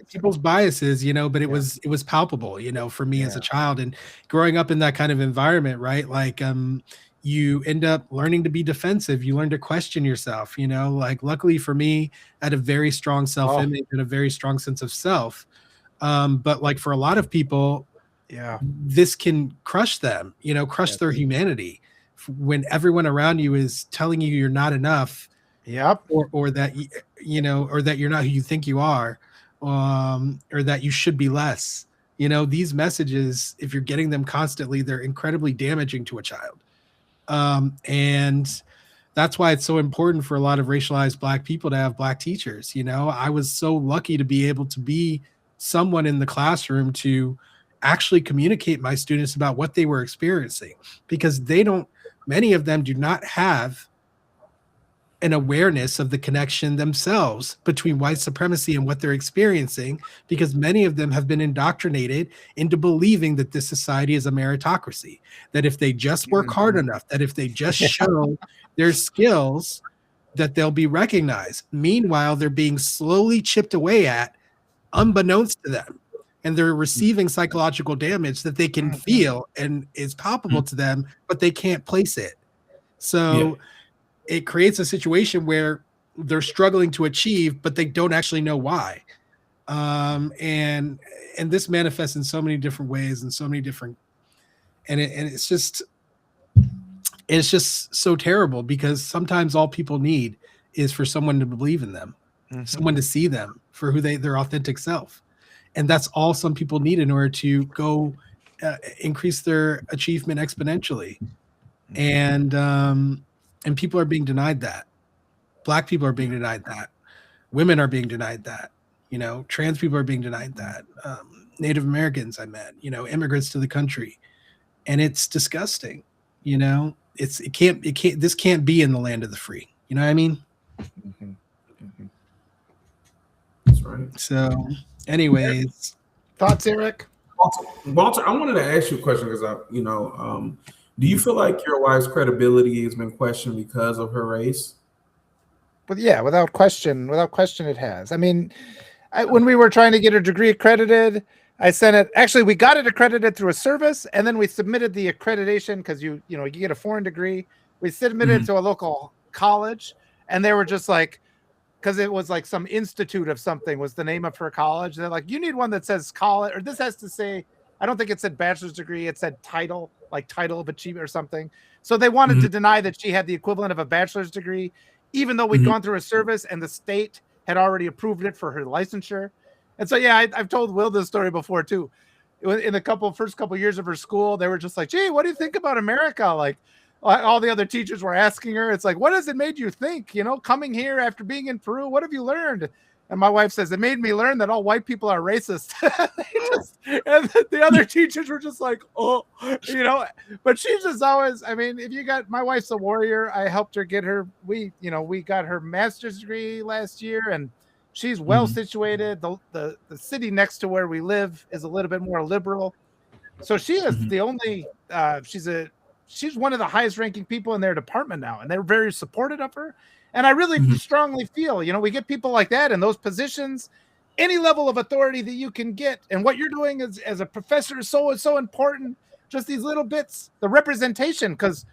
people's biases, but it was palpable, for me as a child, and growing up in that kind of environment, right? Like, you end up learning to be defensive. You learn to question yourself, like, luckily for me, I had a very strong self-image and a very strong sense of self. But like for a lot of people, this can crush them, crush their humanity when everyone around you is telling you you're not enough. Or that or that you're not who you think you are, or that you should be less. These messages, if you're getting them constantly, they're incredibly damaging to a child. And that's why it's so important for a lot of racialized Black people to have Black teachers. I was so lucky to be able to be someone in the classroom to actually communicate my students about what they were experiencing, because many of them do not have an awareness of the connection themselves between white supremacy and what they're experiencing, because many of them have been indoctrinated into believing that this society is a meritocracy, that if they just work hard enough, that if they just show their skills, that they'll be recognized. Meanwhile, they're being slowly chipped away at, unbeknownst to them, and they're receiving psychological damage that they can feel and is palpable to them, but they can't place it. So it creates a situation where they're struggling to achieve, but they don't actually know why. And this manifests in so many different ways and so many different, and it's just so terrible, because sometimes all people need is for someone to believe in them, someone to see them for who their authentic self. And that's all some people need in order to go increase their achievement exponentially. And people are being denied that. Black people are being denied that. Women are being denied that. Trans people are being denied that. Native Americans I met, immigrants to the country. And it's disgusting. This can't be in the land of the free. You know what I mean? That's right. So anyways, thoughts, Eric? Walter, I wanted to ask you a question because do you feel like your wife's credibility has been questioned because of her race? But yeah, without question it has. I mean, when we were trying to get her degree accredited, I sent it. Actually, we got it accredited through a service, and then we submitted the accreditation because you get a foreign degree. We submitted it to a local college, and they were just like, because it was like some institute of something was the name of her college. They're like, you need one that says college, or this has to say, I don't think it said bachelor's degree. It said title, like title of achievement or something. So they wanted to deny that she had the equivalent of a bachelor's degree, even though we'd gone through a service and the state had already approved it for her licensure. And so, yeah, I've told Will this story before too. In the first couple years of her school, they were just like, gee, what do you think about America? Like all the other teachers were asking her, it's like, what has it made you think, coming here after being in Peru, what have you learned? And my wife says, it made me learn that all white people are racist. And the other teachers were just like, oh, but she's just always, I mean, my wife's a warrior. I helped her get her, we got her master's degree last year, and she's well situated. The city next to where we live is a little bit more liberal. So she is the only, she's one of the highest ranking people in their department now, and they're very supportive of her. And I really strongly feel, we get people like that in those positions, any level of authority that you can get. And what you're doing as a professor is so important. Just these little bits, the representation, because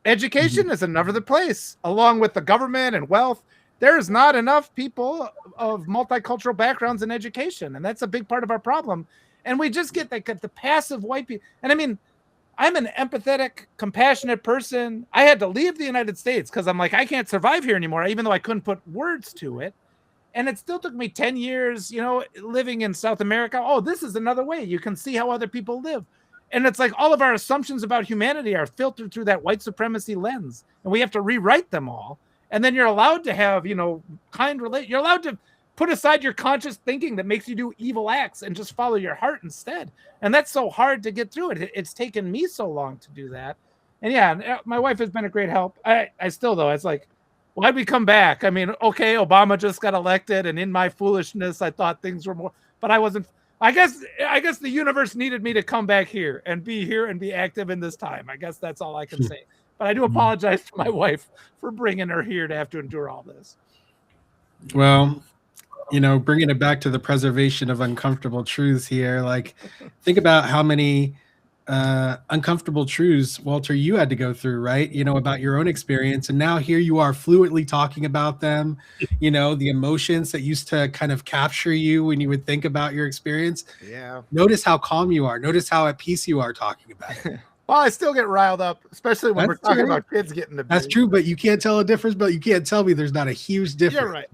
education is another place, along with the government and wealth. There is not enough people of multicultural backgrounds in education. And that's a big part of our problem. And we just get the passive white people. And I mean, I'm an empathetic, compassionate person. I had to leave the United States because I'm like, I can't survive here anymore, even though I couldn't put words to it. And it still took me 10 years, living in South America. Oh, this is another way. You can see how other people live. And it's like all of our assumptions about humanity are filtered through that white supremacy lens. And we have to rewrite them all. And then you're allowed to have, you're allowed to put aside your conscious thinking that makes you do evil acts and just follow your heart instead. And that's so hard to get through it. It's taken me so long to do that. And yeah, my wife has been a great help. I still, though, it's like, why'd we come back? I mean, okay, Obama just got elected, and in my foolishness, I thought things were more, but I wasn't. I guess the universe needed me to come back here and be active in this time. I guess that's all I can say. But I do apologize to my wife for bringing her here to have to endure all this. Well, bringing it back to the preservation of uncomfortable truths here, like think about how many uncomfortable truths, Walter, you had to go through, right? About your own experience. And now here you are fluently talking about them, the emotions that used to kind of capture you when you would think about your experience. Yeah. Notice how calm you are. Notice how at peace you are talking about it. Well, I still get riled up, especially when we're talking about kids getting abused. That's true, but you can't tell a difference. But you can't tell me there's not a huge difference. You're right.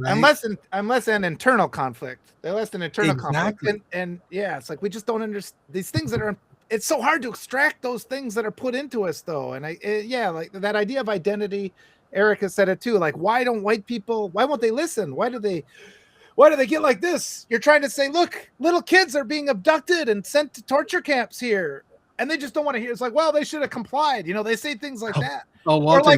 Unless an internal conflict. Unless an internal conflict. And yeah, it's like we just don't understand these things that are. It's so hard to extract those things that are put into us, though. And like that idea of identity. Eric has said it too. Like, why won't they listen? Why do they get like this? You're trying to say, look, little kids are being abducted and sent to torture camps here. And they just don't want to hear. It's like, well, they should have complied. They say things like that. Oh, Walter,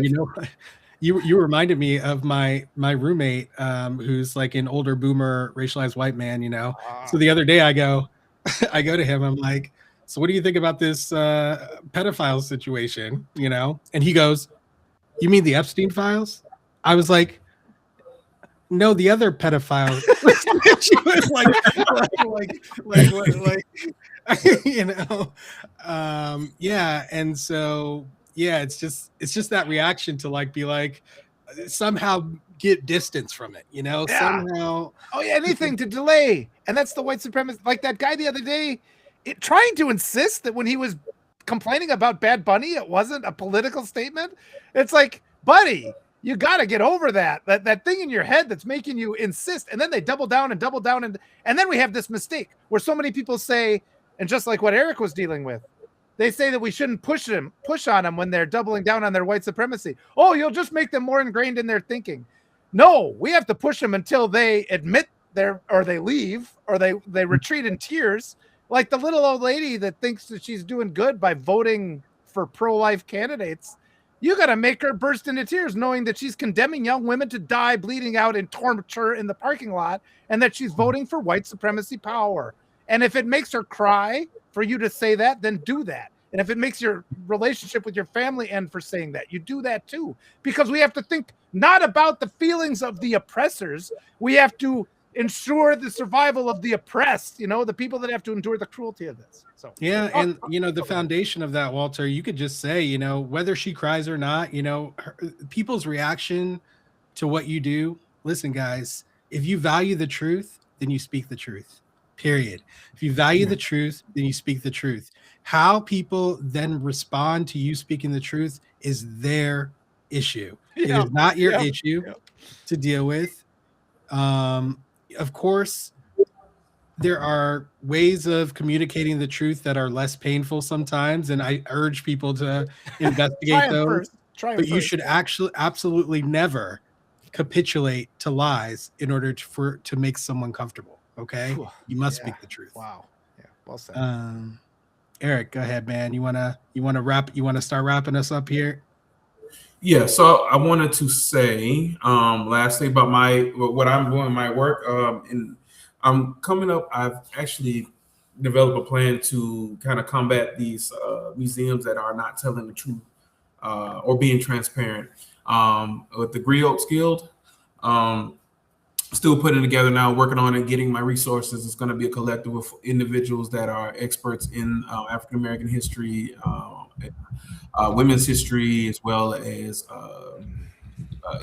you reminded me of my roommate, who's like an older boomer, racialized white man. So the other day I go to him. I'm like, so what do you think about this pedophile situation? And he goes, you mean the Epstein files? I was like, no, the other pedophiles. Yeah. And so, yeah, it's just that reaction to be like, somehow get distance from it, somehow. Oh yeah. Anything to delay. And that's the white supremacist, like that guy the other day, trying to insist that when he was complaining about Bad Bunny, it wasn't a political statement. It's like, buddy, You got to get over that thing in your head that's making you insist. And then they double down. And then we have this mistake where so many people say, and just like what Eric was dealing with, they say that we shouldn't push on them when they're doubling down on their white supremacy. Oh, you'll just make them more ingrained in their thinking. No, we have to push them until they admit or they leave, or they retreat in tears. Like the little old lady that thinks that she's doing good by voting for pro-life candidates. You got to make her burst into tears knowing that she's condemning young women to die bleeding out in torture in the parking lot, and that she's voting for white supremacy power. And if it makes her cry for you to say that, then do that. And if it makes your relationship with your family end for saying that, you do that too. Because we have to think not about the feelings of the oppressors. We have to ensure the survival of the oppressed, the people that have to endure the cruelty of this. So yeah, and the foundation of that, Walter, you could just say, whether she cries or not, people's reaction to what you do. Listen, guys, if you value the truth, then you speak the truth. Period. If you value the truth, then you speak the truth. How people then respond to you speaking the truth is their issue. It is not your issue to deal with. Of course, there are ways of communicating the truth that are less painful sometimes, and I urge people to investigate those. But you should absolutely never capitulate to lies in order to make someone comfortable. Okay, you must speak the truth. Wow. Yeah. Well said. Eric, go ahead, man. You wanna wrap? You wanna start wrapping us up here? Yeah, so I wanted to say lastly about what I'm doing, my work, and I'm coming up. I've actually developed a plan to kind of combat these museums that are not telling the truth or being transparent. With the Grey Oaks Guild, still putting together now, working on it, getting my resources. It's going to be a collective of individuals that are experts in African American history, women's history, as well as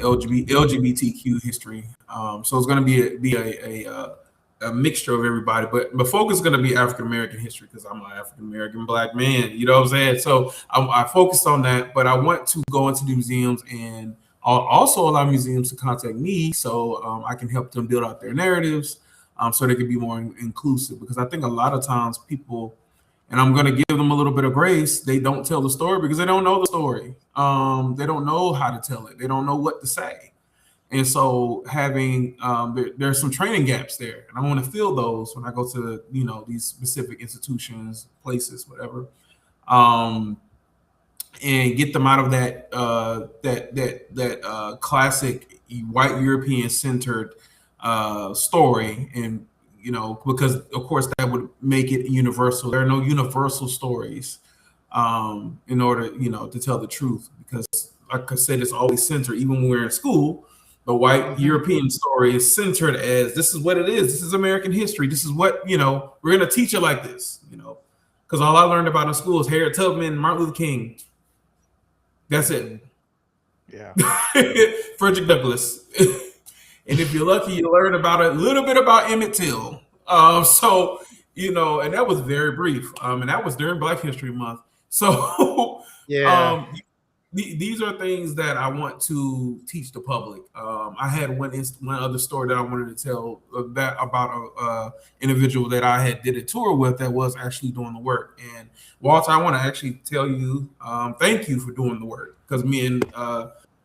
LGBTQ history. So it's going to be a mixture of everybody, but the focus is going to be African American history because I'm an African American Black man. You know what I'm saying? So I focused on that, but I want to go into the museums and also allow museums to contact me so I can help them build out their narratives so they can be more inclusive. Because I think a lot of times people, and I'm going to give them a little bit of grace, they don't tell the story because they don't know the story. They don't know how to tell it. They don't know what to say. And so having there's some training gaps there, and I want to fill those when I go to these specific institutions, places, whatever, and get them out of that classic white European centered story, and because of course that would make it universal. There are no universal stories in order to tell the truth, because like I said, it's always centered. Even when we're in school, the white European story is centered as this is what it is. This is American history. This is what we're going to teach it like this. Because all I learned about in school is Harriet Tubman, Martin Luther King. That's it. Yeah. Frederick Douglass. And if you're lucky, you learn about a little bit about Emmett Till. So, and that was very brief. And that was during Black History Month. So, these are things that I want to teach the public. I had one other story that I wanted to tell about a individual that I did a tour with that was actually doing the work. And Walter, I want to actually tell you, thank you for doing the work, because me and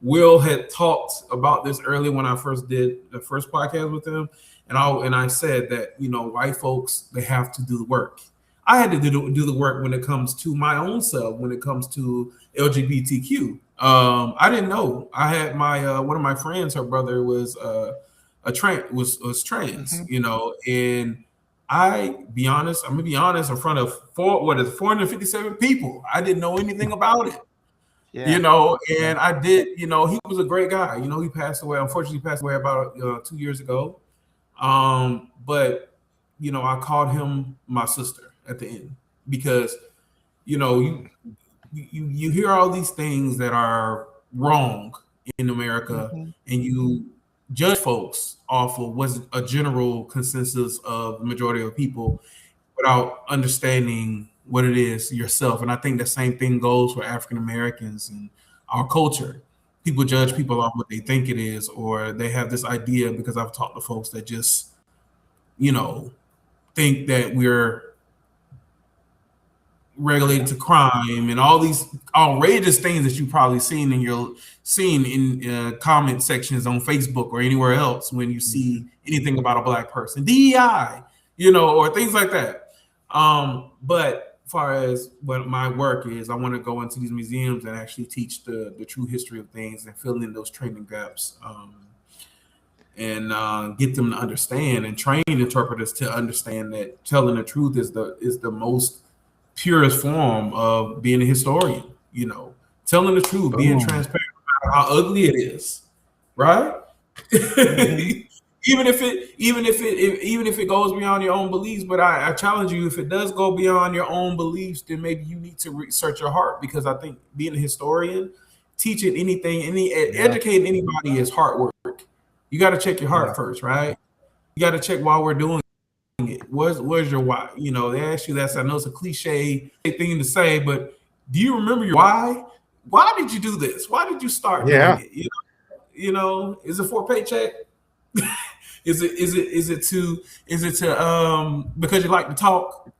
Will had talked about this early when I first did the first podcast with him, and I said that white folks, they have to do the work. I had to do the work when it comes to my own self, when it comes to LGBTQ. I didn't know. I had my one of my friends, her brother was was trans, and I'm gonna be honest, in front of 457 people, I didn't know anything about it. And I did, he was a great guy. He passed away. Unfortunately, he passed away about 2 years ago. But I called him my sister at the end, because you hear all these things that are wrong in America, and you judge folks off of what's a general consensus of the majority of people without understanding what it is yourself. And I think the same thing goes for African Americans and our culture. people judge people off what they think it is, or they have this idea, because I've talked to folks that just, think that we're regulated to crime and all these outrageous things that you've probably seen in comment sections on Facebook or anywhere else when you see anything about a black person, DEI, or things like that. But as far as what my work is, I want to go into these museums and actually teach the true history of things and fill in those training gaps, and get them to understand, and train interpreters to understand that telling the truth is the most purest form of being a historian. Telling the truth, being transparent, no matter how ugly it is, right? Mm-hmm. even if it goes beyond your own beliefs. But I challenge you, if it does go beyond your own beliefs, then maybe you need to research your heart, because I think being a historian, teaching anything, educating anybody is hard work. You got to check your heart first, right? You got to check why we're doing it. Where's your why? They ask you that. I know it's a cliche thing to say, but do you remember your why? Why did you do this? Why did you start doing it? Is it for a paycheck? Is it to because you like to talk?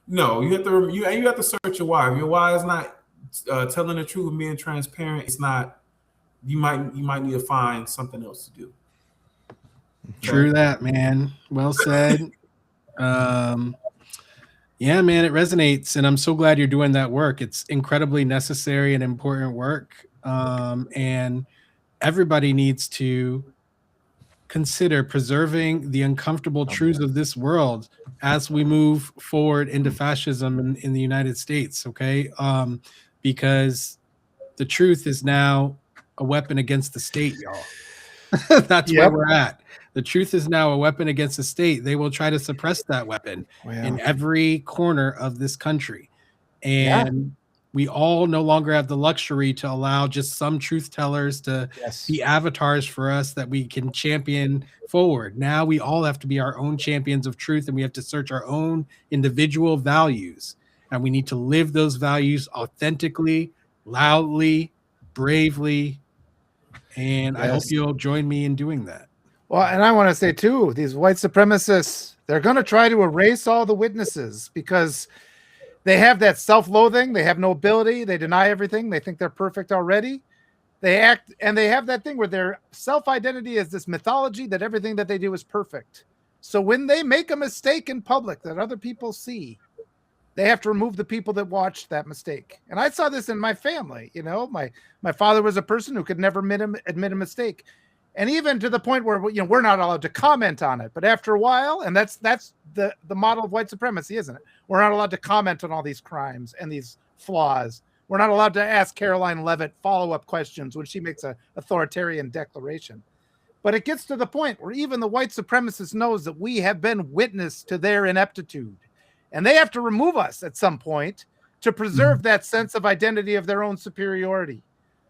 No, you have to search your why. If your why is not telling the truth and being transparent, it's not. You might need to find something else to do. True that, man. Well said. Yeah, man, it resonates, and I'm so glad you're doing that work. It's incredibly necessary and important work, and everybody needs to consider preserving the uncomfortable truths of this world as we move forward into fascism in the United States, okay? Because the truth is now a weapon against the state, y'all. That's where we're at. The truth is now a weapon against the state. They will try to suppress that weapon in every corner of this country. And we all no longer have the luxury to allow just some truth tellers to be avatars for us that we can champion forward. Now we all have to be our own champions of truth, and we have to search our own individual values. And we need to live those values authentically, loudly, bravely. And I hope you'll join me in doing that. Well, and I want to say too, these white supremacists, they're going to try to erase all the witnesses because they have that self-loathing. They have no ability. They deny everything. They think they're perfect already. They act, and they have that thing where their self-identity is this mythology that everything that they do is perfect. So when they make a mistake in public that other people see, they have to remove the people that watched that mistake. And I saw this in my family. My father was a person who could never admit a mistake. And even to the point where, we're not allowed to comment on it. But after a while, and that's the model of white supremacy, isn't it? We're not allowed to comment on all these crimes and these flaws. We're not allowed to ask Caroline Leavitt follow-up questions when she makes an authoritarian declaration. But it gets to the point where even the white supremacist knows that we have been witness to their ineptitude. And they have to remove us at some point to preserve that sense of identity of their own superiority.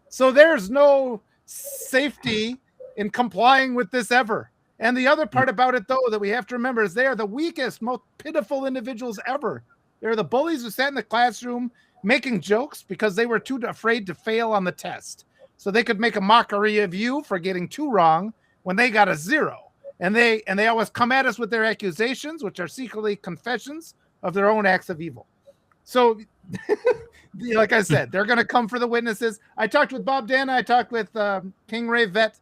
So there's no safety in complying with this ever. And the other part about it, though, that we have to remember is they are the weakest, most pitiful individuals ever. They're the bullies who sat in the classroom making jokes because they were too afraid to fail on the test. So they could make a mockery of you for getting 2 wrong when they got a 0. And they always come at us with their accusations, which are secretly confessions of their own acts of evil. So, like I said, they're going to come for the witnesses. I talked with Bob Dana. I talked with King Ray Vett.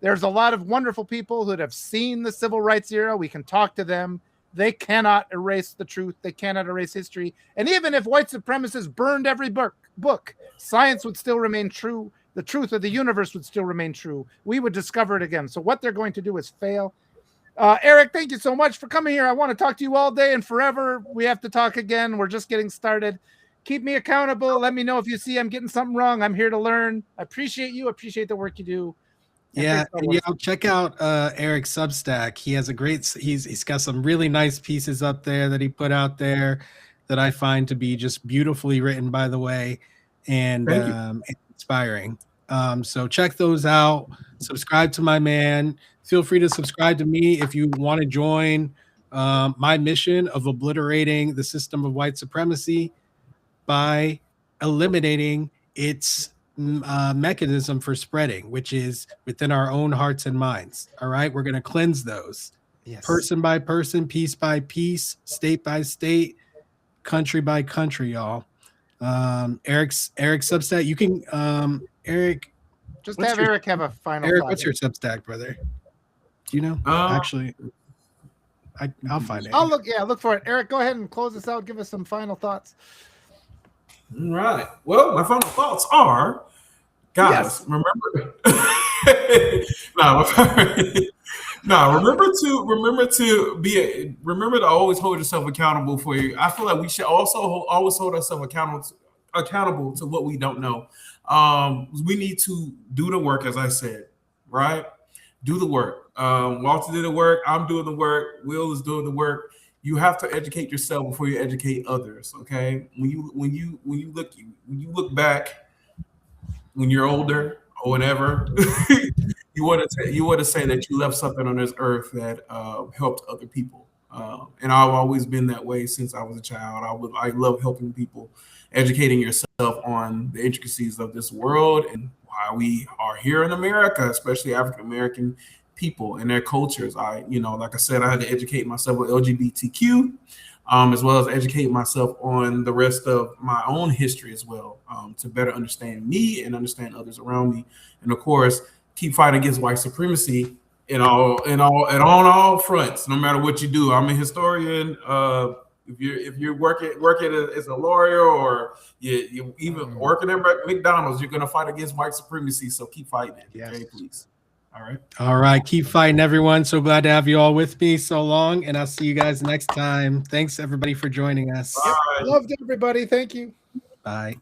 There's a lot of wonderful people who have seen the civil rights era. We can talk to them. They cannot erase the truth. They cannot erase history. And even if white supremacists burned every book, science would still remain true. The truth of the universe would still remain true. We would discover it again. So what they're going to do is fail. Eric, thank you so much for coming here. I want to talk to you all day and forever. We have to talk again. We're just getting started. Keep me accountable. Let me know if you see I'm getting something wrong. I'm here to learn. I appreciate you. Appreciate the work you do. And check out Eric's Substack. He has he's got some really nice pieces up there that he put out there that I find to be just beautifully written, by the way, and inspiring. So check those out. Subscribe to my man. Feel free to subscribe to me if you want to join my mission of obliterating the system of white supremacy by eliminating its mechanism for spreading, which is within our own hearts and minds. All right, we're going to cleanse those, person by person, piece by piece, state by state, country by country, y'all. Eric's Substack. You can Eric. Just have Eric have a final. Eric, thought what's here. your Substack, brother? Do you know? Actually, I'll find it. I'll look. Yeah, look for it. Eric, go ahead and close this out. Give us some final thoughts. All right. Well, my final thoughts are, guys, remember. Remember to always hold yourself accountable for you. I feel like we should also always hold ourselves accountable to what we don't know. We need to do the work, as I said, right? Do the work. Walter did the work. I'm doing the work. Will is doing the work. You have to educate yourself before you educate others. Okay. When you look back, when you're older or whatever, you want to say that you left something on this earth that helped other people. And I've always been that way since I was a child. I love helping people, educating yourself on the intricacies of this world and why we are here in America, especially African American people and their cultures. Like I said, I had to educate myself on LGBTQ, as well as educate myself on the rest of my own history as well, to better understand me and understand others around me, and of course, keep fighting against white supremacy on all fronts, no matter what you do. I'm a historian. If you're working as a lawyer or you even working at McDonald's, you're gonna fight against white supremacy. So keep fighting it. Yes. Okay, please. All right. Keep fighting, everyone. So glad to have you all with me so long, and I'll see you guys next time. Thanks, everybody, for joining us. Bye. Loved everybody. Thank you. Bye.